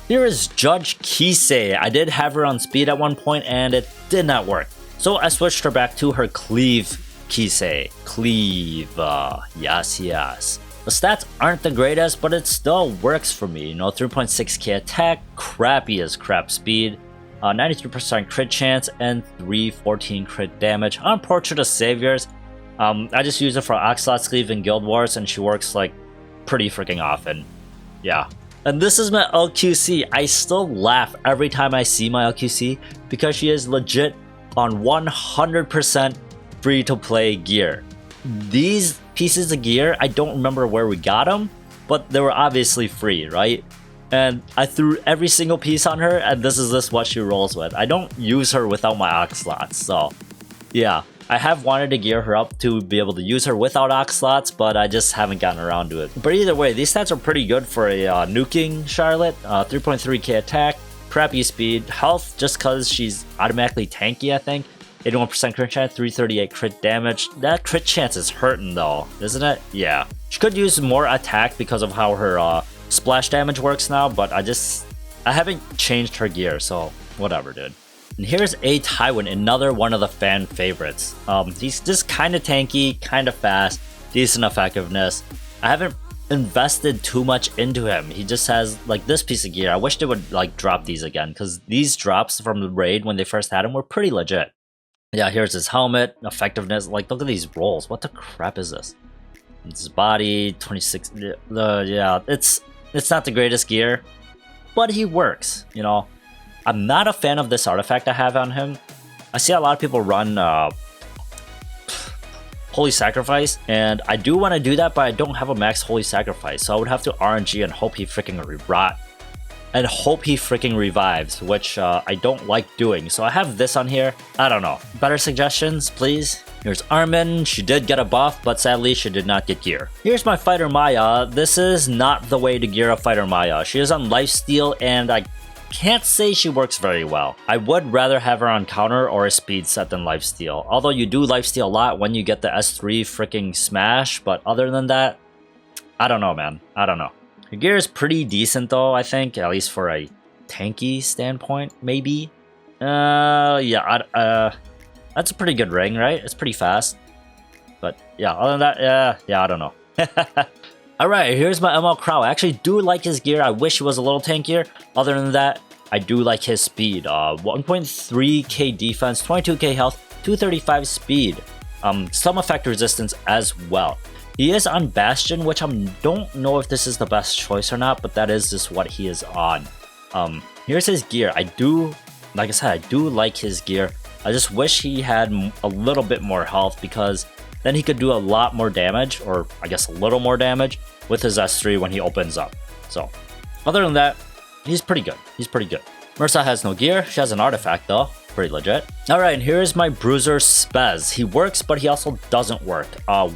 Here is Judge Kise. I did have her on speed at one point and it did not work. So I switched her back to her cleave Kise. Cleave, yes. The stats aren't the greatest, but it still works for me. You know, 3.6k attack, crappy as crap speed, 93% crit chance, and 314 crit damage on Portrait of Saviors. I just use it for Aux Lots Cleave in Guild Wars, and she works like pretty freaking often. Yeah. And this is my LQC. I still laugh every time I see my LQC because she is legit on 100% free-to-play gear. These pieces of gear, I don't remember where we got them, but they were obviously free, right? And I threw every single piece on her, and this is what she rolls with. I don't use her without my Aux Lots, so yeah. I have wanted to gear her up to be able to use her without Aux Lots, but I just haven't gotten around to it. But either way, these stats are pretty good for a nuking Charlotte. 3.3k attack, crappy speed, health just because she's automatically tanky, I think. 81% crit chance, 338 crit damage. That crit chance is hurting though, isn't it? Yeah. She could use more attack because of how her splash damage works now, but I haven't changed her gear, so whatever, dude. And here's A.Tywin, another one of the fan favorites. He's just kind of tanky, kind of fast, decent effectiveness. I haven't invested too much into him. He just has like this piece of gear. I wish they would like drop these again because these drops from the raid when they first had him were pretty legit. Yeah, here's his helmet, effectiveness. Like, look at these rolls. What the crap is this? It's his body, 26. Yeah, it's not the greatest gear, but he works, you know. I'm not a fan of this artifact I have on him. I see a lot of people run Holy Sacrifice, and I do want to do that, but I don't have a max Holy Sacrifice, so I would have to RNG and hope he freaking revives, which I don't like doing. So I have this on here. I don't know. Better suggestions, please? Here's Armin. She did get a buff, but sadly she did not get gear. Here's my Fighter Maya. This is not the way to gear up Fighter Maya. She is on lifesteal, and I can't say she works very well. I would rather have her on counter or a speed set than lifesteal. Although you do lifesteal a lot when you get the S3 freaking smash, but other than that, I don't know, man. I don't know. Her gear is pretty decent though, I think, at least for a tanky standpoint, maybe. Yeah, that's a pretty good ring, right? It's pretty fast. But yeah, other than that, yeah, I don't know. Alright, here's my ML Krau. I actually do like his gear. I wish he was a little tankier. Other than that, I do like his speed. 1.3k defense, 22k health, 235 speed. Some effect resistance as well. He is on Bastion, which I don't know if this is the best choice or not, but that is just what he is on. Here's his gear. Like I said, I do like his gear. I just wish he had a little bit more health, because then he could do a lot more damage, or I guess a little more damage, with his S3 when he opens up. So, other than that, he's pretty good. He's pretty good. Mursa has no gear. She has an artifact though. Pretty legit. Alright, here's my Bruiser Spez. He works, but he also doesn't work.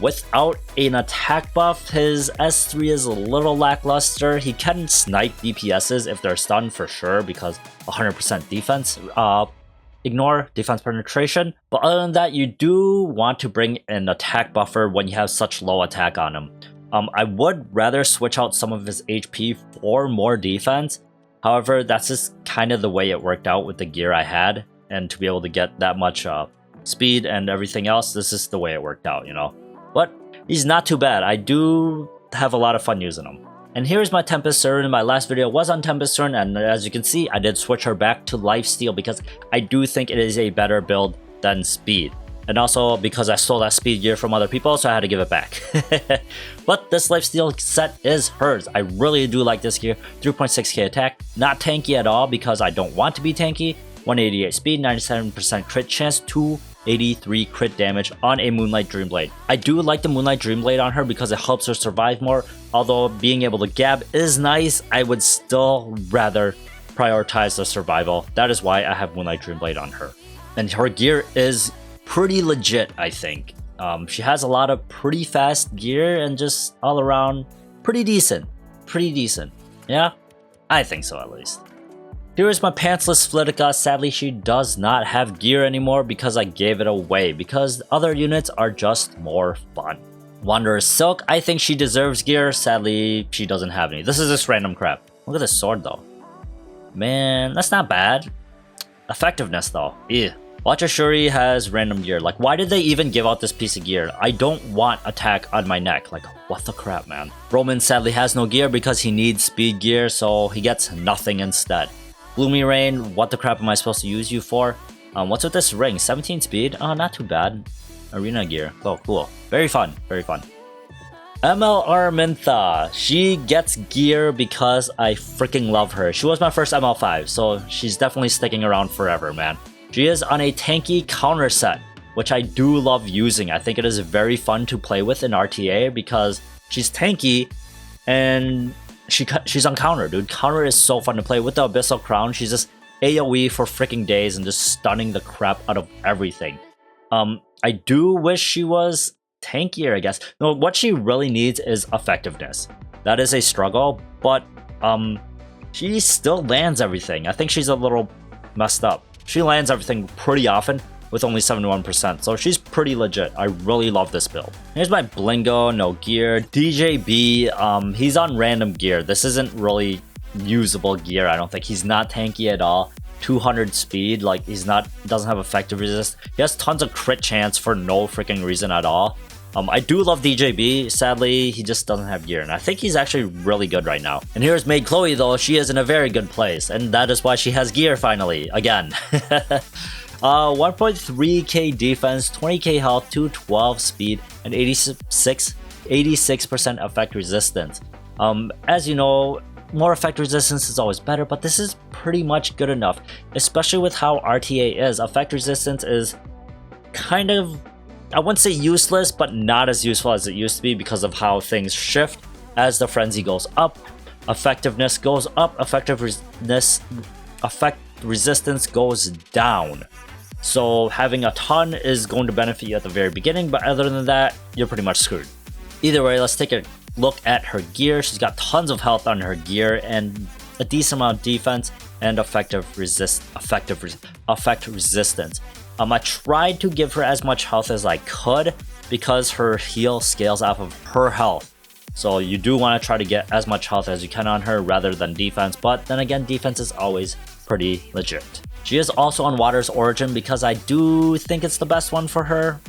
Without an attack buff, his S3 is a little lackluster. He can snipe DPSs if they're stunned for sure, because 100% defense. Ignore defense penetration. But other than that, you do want to bring an attack buffer when you have such low attack on him. I would rather switch out some of his HP for more defense. However, that's just kind of the way it worked out with the gear I had. And to be able to get that much speed and everything else, this is the way it worked out, you know. But he's not too bad. I do have a lot of fun using him. And here's my T.Surin. My last video was on T.Surin, and as you can see, I did switch her back to lifesteal because I do think it is a better build than speed. And also because I stole that speed gear from other people, so I had to give it back. But this lifesteal set is hers. I really do like this gear. 3.6k attack, not tanky at all because I don't want to be tanky. 188 speed, 97% crit chance, 283 crit damage on a Moonlight Dreamblade. I do like the Moonlight Dreamblade on her because it helps her survive more. Although being able to gab is nice, I would still rather prioritize the survival. That is why I have Moonlight Dreamblade on her. And her gear is pretty legit, I think. She has a lot of pretty fast gear and just all around pretty decent. Pretty decent. Yeah? I think so, at least. Here is my pantsless Flitica. Sadly, she does not have gear anymore because I gave it away, because other units are just more fun. Wanderer's Silk, I think she deserves gear. Sadly, she doesn't have any. This is just random crap. Look at this sword though. Man, that's not bad. Effectiveness though. Ew. Watcher Shuri has random gear. Like, why did they even give out this piece of gear? I don't want attack on my neck. Like, what the crap, man? Roman sadly has no gear because he needs speed gear, so he gets nothing instead. Gloomy Rain, what the crap am I supposed to use you for? What's with this ring? 17 speed? Oh, not too bad. Arena gear. Oh, cool. Very fun. Very fun. ML Aramintha. She gets gear because I freaking love her. She was my first ML5, so she's definitely sticking around forever, man. She is on a tanky counter set, which I do love using. I think it is very fun to play with in RTA because she's tanky and she's on counter, dude. Counter is so fun to play with the Abyssal Crown. She's just AoE for freaking days and just stunning the crap out of everything. I do wish she was tankier, I guess. No, what she really needs is effectiveness. That is a struggle, but she still lands everything. I think she's a little messed up. She lands everything pretty often with only 71%, so she's pretty legit. I really love this build. Here's my Blingo, no gear. DJB, he's on random gear. This isn't really usable gear, I don't think. He's not tanky at all. 200 speed, like doesn't have effective resist. He has tons of crit chance for no freaking reason at all. I do love DJB, sadly he just doesn't have gear, and I think he's actually really good right now. And here's Maid Chloe though. She is in a very good place, and that is why she has gear finally, again. 1.3k defense, 20k health, 212 speed, and 86% effect resistance. As you know, more effect resistance is always better, but this is pretty much good enough, especially with how RTA is. Effect resistance is kind of, I wouldn't say useless, but not as useful as it used to be because of how things shift as the frenzy goes up. Effectiveness goes up, effect resistance goes down. So having a ton is going to benefit you at the very beginning, but other than that, you're pretty much screwed. Either way, let's take a look at her gear. She's got tons of health on her gear and a decent amount of defense and effect resistance. I tried to give her as much health as I could because her heal scales off of her health. So you do want to try to get as much health as you can on her rather than defense, but then again, defense is always pretty legit. She is also on Water's Origin because I do think it's the best one for her.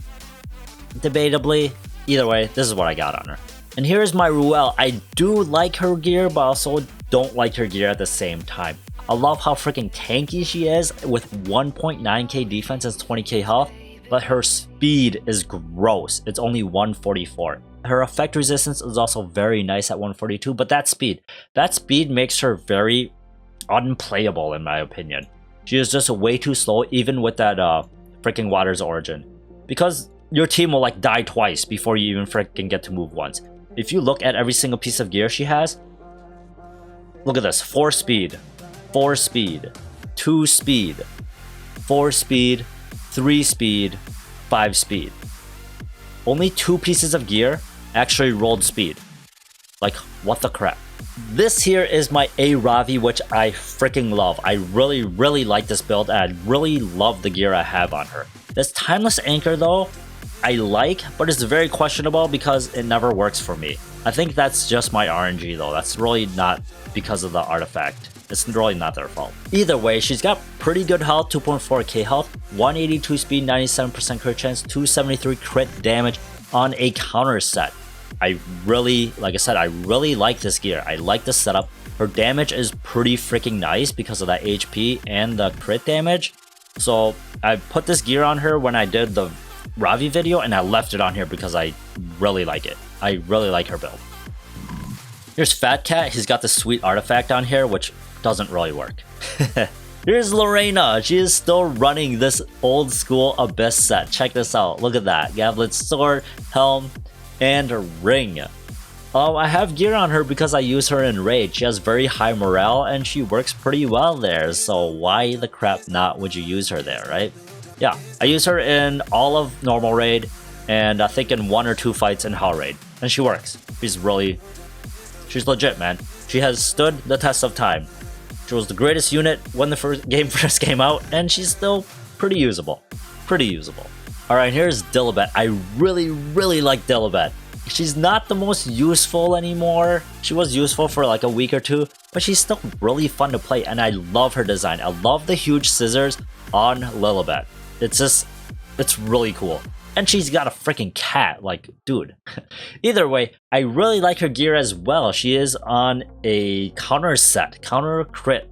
Debatably. Either way, this is what I got on her. And here's my Riolet. I do like her gear, but also don't like her gear at the same time. I love how freaking tanky she is with 1.9k defense and 20k health, but her speed is gross. It's only 144. Her effect resistance is also very nice at 142, but that speed makes her very unplayable in my opinion. She is just way too slow, even with that freaking Water's Origin. Because your team will like die twice before you even freaking get to move once. If you look at every single piece of gear she has, look at this. 4 speed, 4 speed, 2 speed, 4 speed, 3 speed, 5 speed. Only 2 pieces of gear actually rolled speed. Like, what the crap? This here is my A.Ravi, which I freaking love. I really like this build, and I really love the gear I have on her. This Timeless Anchor though, I like, but it's very questionable because it never works for me. I think that's just my RNG though. That's really not because of the artifact. It's really not their fault. Either way, she's got pretty good health, 2.4k health, 182 speed, 97% crit chance, 273 crit damage on a counter set. I really, like I said, I really like this gear. I like the setup. Her damage is pretty freaking nice because of that HP and the crit damage. So I put this gear on her when I did the Ravi video, and I left it on here because I really like it. I really like her build. Here's Fat Cat. He's got this sweet artifact on here, which doesn't really work. Here's Lorena. She is still running this old school Abyss set. Check this out. Look at that. Gablet's sword, helm, and a ring. I have gear on her because I use her in raid. She has very high morale and she works pretty well there. So why the crap not would you use her there, right? Yeah, I use her in all of normal raid and I think in 1 or 2 fights in hell raid. And she works. She's legit, man. She has stood the test of time. She was the greatest unit when the game first came out, and she's still pretty usable. Pretty usable. Alright, here's Dilibet. I really like Dilibet. She's not the most useful anymore. She was useful for like a week or 2, but she's still really fun to play, and I love her design. I love the huge scissors on Lilibet. It's really cool. And she's got a freaking cat, like, dude. Either way, I really like her gear as well. She is on a counter set, counter crit.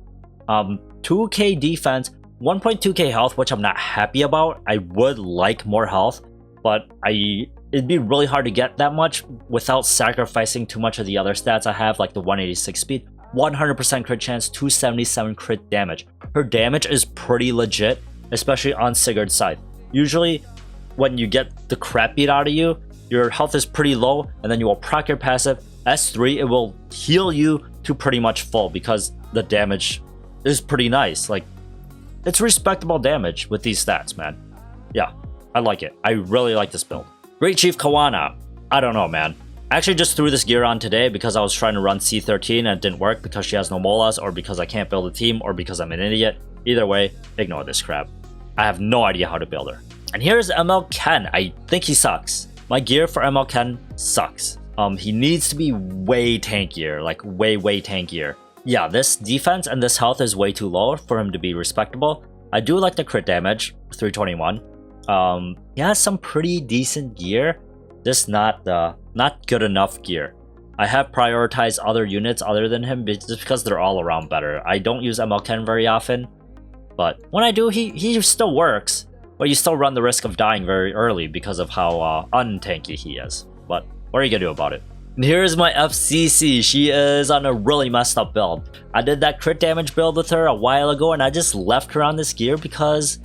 2k defense, 1.2k health, which I'm not happy about. I would like more health, but it'd be really hard to get that much without sacrificing too much of the other stats I have, like the 186 speed, 100% crit chance, 277 crit damage. Her damage is pretty legit, especially on Sigurd's side. Usually, when you get the crap beat out of you, your health is pretty low, and then you will proc your passive. S3, it will heal you to pretty much full because the damage is pretty nice. Like, it's respectable damage with these stats, man. Yeah, I like it. I really like this build. Great Chief Kawana. I don't know, man. I actually just threw this gear on today because I was trying to run C13 and it didn't work because she has no molas, or because I can't build a team, or because I'm an idiot. Either way, ignore this crap. I have no idea how to build her. And here's ML Ken. I think he sucks. My gear for ML Ken sucks. He needs to be way tankier, like way tankier. Yeah, this defense and this health is way too low for him to be respectable. I do like the crit damage, 321. He has some pretty decent gear, just not good enough gear. I have prioritized other units other than him just because they're all around better. I don't use ML Ken very often, but when I do, he still works. But you still run the risk of dying very early because of how untanky he is. But what are you gonna do about it? And here's my F.Ceci. She is on a really messed up build. I did that crit damage build with her a while ago, and I just left her on this gear because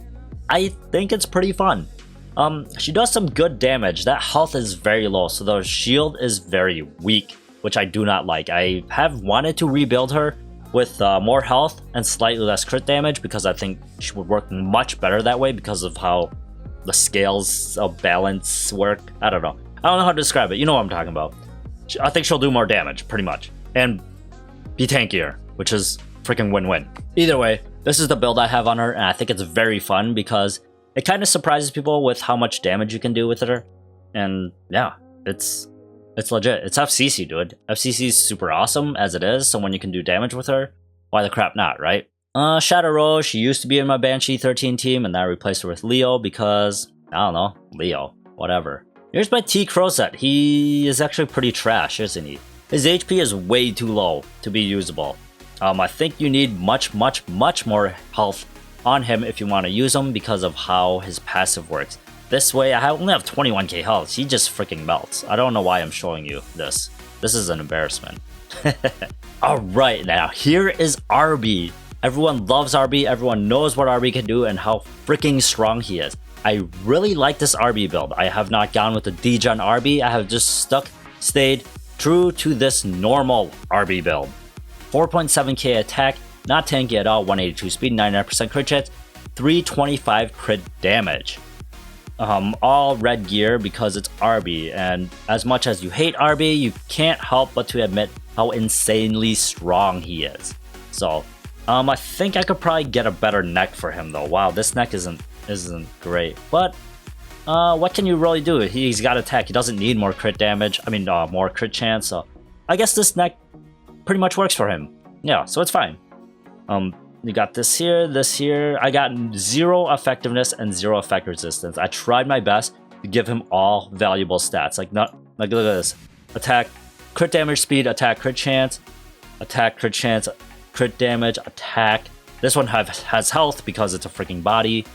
I think it's pretty fun. She does some good damage. That health is very low, so the shield is very weak, which I do not like. I have wanted to rebuild her with more health and slightly less crit damage because I think she would work much better that way because of how the scales of balance work. I don't know how to describe it. You know what I'm talking about. I think she'll do more damage, pretty much, and be tankier, which is freaking win-win. Either way, this is the build I have on her, and I think it's very fun because it kind of surprises people with how much damage you can do with her. And yeah, it's legit. It's F.Ceci, dude. F.Ceci is super awesome as it is, so when you can do damage with her, why the crap not, right? Shadow Rose, she used to be in my Banshee 13 team, and I replaced her with Leo because, I don't know, Leo, whatever. Here's my T. Crowset. He is actually pretty trash, isn't he? His HP is way too low to be usable. I think you need much more health on him if you want to use him because of how his passive works. This way, I only have 21k health. He just freaking melts. I don't know why I'm showing you this. This is an embarrassment. Alright, now here is Arby. Everyone loves Arby. Everyone knows what Arby can do and how freaking strong he is. I really like this Arby build. I have not gone with the D-Gen Arby. I have just stayed true to this normal Arby build. 4.7k attack, not tanky at all, 182 speed, 99% crit chance, 325 crit damage. All red gear because it's Arby, and as much as you hate Arby, you can't help but to admit how insanely strong he is. So, I think I could probably get a better neck for him though. Wow, this neck isn't great, but what can you really do? He's got attack. He doesn't need more crit damage. I mean, more crit chance. So, I guess this neck pretty much works for him. Yeah, so it's fine. You got this here. I got 0 effectiveness and 0 effect resistance. I tried my best to give him all valuable stats. Like look at this. Attack, crit damage, speed, attack, crit chance, crit damage, attack. This one has health because it's a freaking body.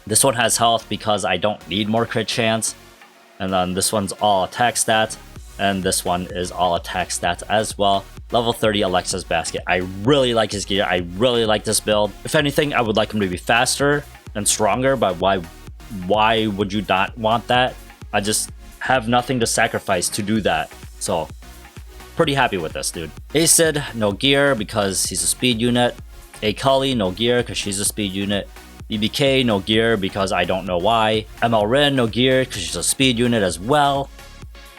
This one has health because I don't need more crit chance. And then this one's all attack stats. And this one is all attack stats as well. Level 30 Alexa's Basket. I really like his gear. I really like this build. If anything, I would like him to be faster and stronger, but why would you not want that? I just have nothing to sacrifice to do that. So, pretty happy with this dude. Haste, no gear because he's a speed unit. A. Chloe, no gear because she's a speed unit. BBK, no gear because I don't know why. ML no gear because she's a speed unit as well.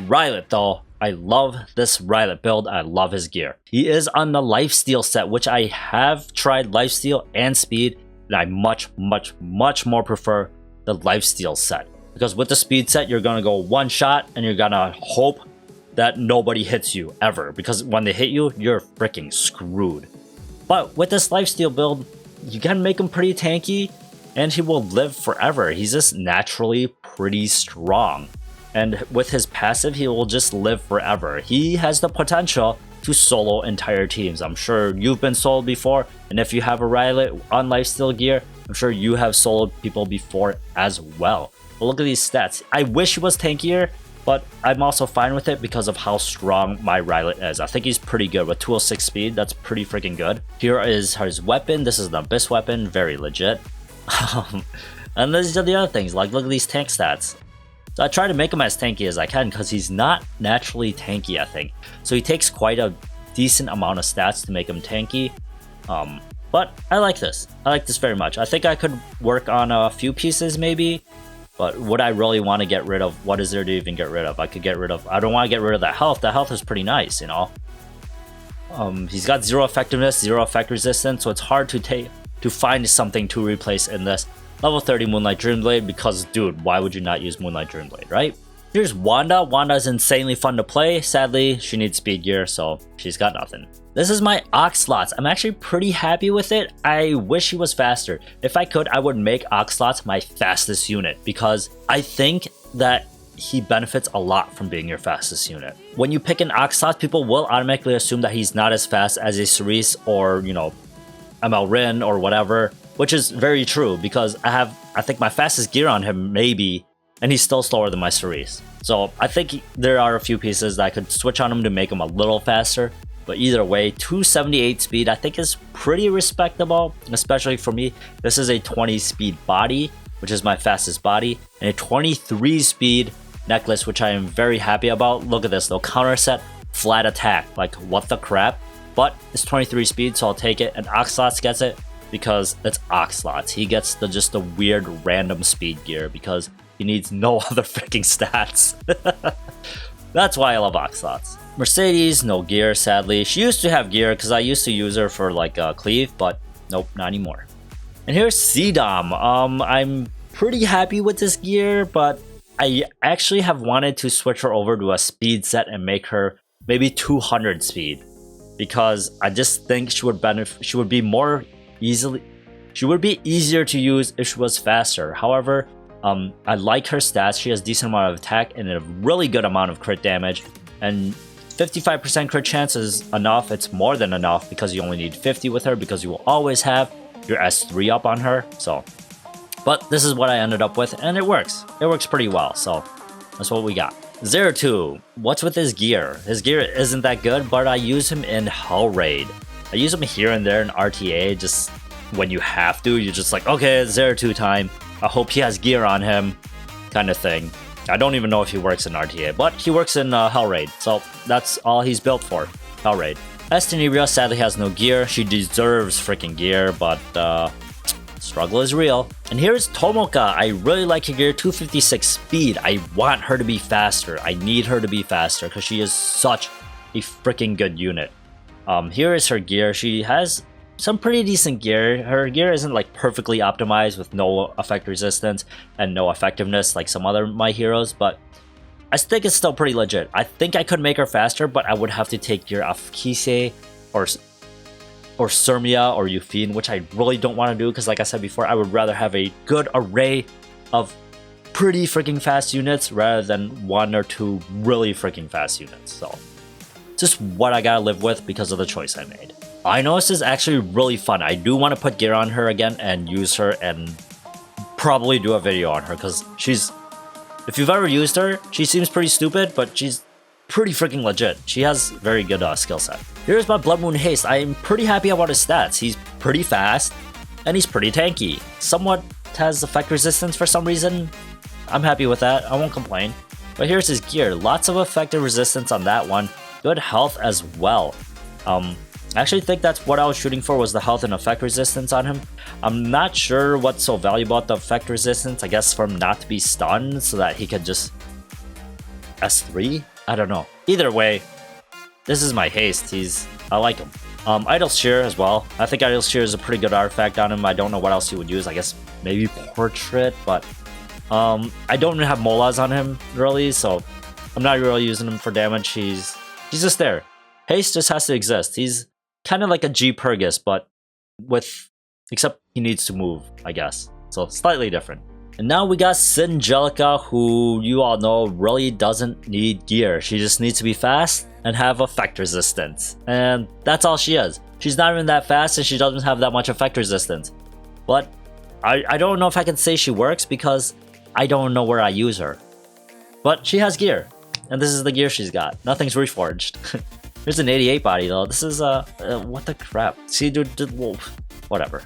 Riolet though, I love this Riolet build. I love his gear. He is on the lifesteal set, which I have tried lifesteal and speed, and I much more prefer the lifesteal set. Because with the speed set, you're gonna go one shot and you're gonna hope that nobody hits you ever. Because when they hit you, you're freaking screwed. But with this lifesteal build, you can make him pretty tanky and he will live forever. He's just naturally pretty strong. And with his passive, he will just live forever. He has the potential to solo entire teams. I'm sure you've been soloed before, and if you have a Riolet on lifesteal gear, I'm sure you have soloed people before as well. But look at these stats. I wish he was tankier, but I'm also fine with it because of how strong my Riolet is. I think he's pretty good with 206 speed. That's pretty freaking good. Here is his weapon. This is the Abyss weapon. Very legit. And these are the other things. Like, look at these tank stats. So I try to make him as tanky as I can because he's not naturally tanky, I think. So he takes quite a decent amount of stats to make him tanky. But I like this. I like this very much. I think I could work on a few pieces maybe. But would I really want to get rid of? What is there to even get rid of? I could get rid of... I don't want to get rid of that health. That health is pretty nice, you know. He's got 0 effectiveness, 0 effect resistance. So it's hard to find something to replace in this. Level 30 Moonlight Dreamblade because, dude, why would you not use Moonlight Dreamblade, right? Here's Wanda. Wanda is insanely fun to play. Sadly, she needs speed gear, so she's got nothing. This is my Aux Lots. I'm actually pretty happy with it. I wish he was faster. If I could, I would make Aux Lots my fastest unit because I think that he benefits a lot from being your fastest unit. When you pick an Aux Lots, people will automatically assume that he's not as fast as a Cerise or, you know, ML or whatever. Which is very true because I think my fastest gear on him maybe, and he's still slower than my Cerise. So I think there are a few pieces that I could switch on him to make him a little faster. But either way, 278 speed I think is pretty respectable, especially for me. This is a 20 speed body, which is my fastest body, and a 23 speed necklace, which I am very happy about. Look at this though, counter set, flat attack, like what the crap? But it's 23 speed, so I'll take it, and Aux Lots gets it. Because it's Aux Lots. He gets just the weird random speed gear because he needs no other freaking stats. That's why I love Aux Lots. Mercedes, no gear sadly. She used to have gear because I used to use her for like cleave, but nope, not anymore. And here's C.Dom. I'm pretty happy with this gear, but I actually have wanted to switch her over to a speed set and make her maybe 200 speed. Because I just think she would be more she would be easier to use if she was faster. However, I like her stats. She has a decent amount of attack and a really good amount of crit damage. And 55% crit chance is enough. It's more than enough because you only need 50 with her because you will always have your S3 up on her. So, but this is what I ended up with and it works. It works pretty well. So that's what we got. C.Zerato, what's with his gear? His gear isn't that good, but I use him in Hell Raid. I use them here and there in RTA, just when you have to. You're just like, okay, it's C.Zerato time. I hope he has gear on him, kind of thing. I don't even know if he works in RTA, but he works in Hell Raid, so that's all he's built for, Hell Raid. Tenebria sadly has no gear. She deserves freaking gear, but struggle is real. And here's Tomoka. I really like her gear, 256 speed. I want her to be faster. I need her to be faster because she is such a freaking good unit. Here is her gear. She has some pretty decent gear. Her gear isn't like perfectly optimized with no effect resistance and no effectiveness like some other my heroes, but I think it's still pretty legit. I think I could make her faster, but I would have to take gear off Kise or Cermia or Yufine, which I really don't want to do because like I said before, I would rather have a good array of pretty freaking fast units rather than 1 or 2 really freaking fast units. So just what I gotta live with because of the choice I made. I know this is actually really fun. I do want to put gear on her again and use her and probably do a video on her because she's, if you've ever used her, she seems pretty stupid, but she's pretty freaking legit. She has very good skill set. Here's my Blood Moon Haste. I'm pretty happy about his stats. He's pretty fast and he's pretty tanky. Somewhat has effect resistance for some reason. I'm happy with that. I won't complain. But here's his gear. Lots of effective resistance on that one. Good health as well. I actually think that's what I was shooting for, was the health and effect resistance on him. I'm not sure what's so valuable about the effect resistance. I guess for him not to be stunned so that he could just S3? I don't know. Either way, this is my Haste. I like him. Idle Shear as well. I think Idle Shear is a pretty good artifact on him. I don't know what else he would use. I guess maybe Portrait, but I don't have Molas on him really, so I'm not really using him for damage. He's just there. Haste just has to exist. He's kind of like a G.Purrgis, but except he needs to move, I guess. So slightly different. And now we got Singelica, who you all know really doesn't need gear. She just needs to be fast and have effect resistance. And that's all she is. She's not even that fast and she doesn't have that much effect resistance. But I don't know if I can say she works because I don't know where I use her. But she has gear. And this is the gear she's got. Nothing's reforged. There's an 88 body though. This is what the crap? See, dude, whatever.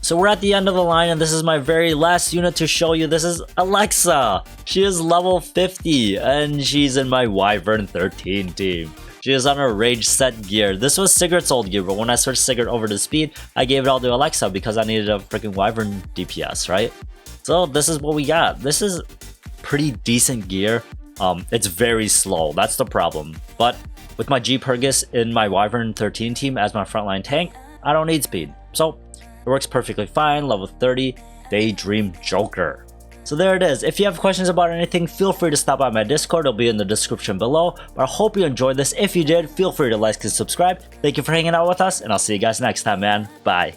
So we're at the end of the line, and this is my very last unit to show you. This is Alexa. She is level 50, and she's in my Wyvern 13 team. She is on her Rage set gear. This was Sigret's old gear, but when I switched Sigret over to speed, I gave it all to Alexa because I needed a freaking Wyvern DPS, right? So this is what we got. This is pretty decent gear. It's very slow. That's the problem. But with my G.Purrgis in my Wyvern 13 team as my frontline tank, I don't need speed. So it works perfectly fine. Level 30, Daydream Joker. So there it is. If you have questions about anything, feel free to stop by my Discord. It'll be in the description below. But I hope you enjoyed this. If you did, feel free to like and subscribe. Thank you for hanging out with us, and I'll see you guys next time, man. Bye.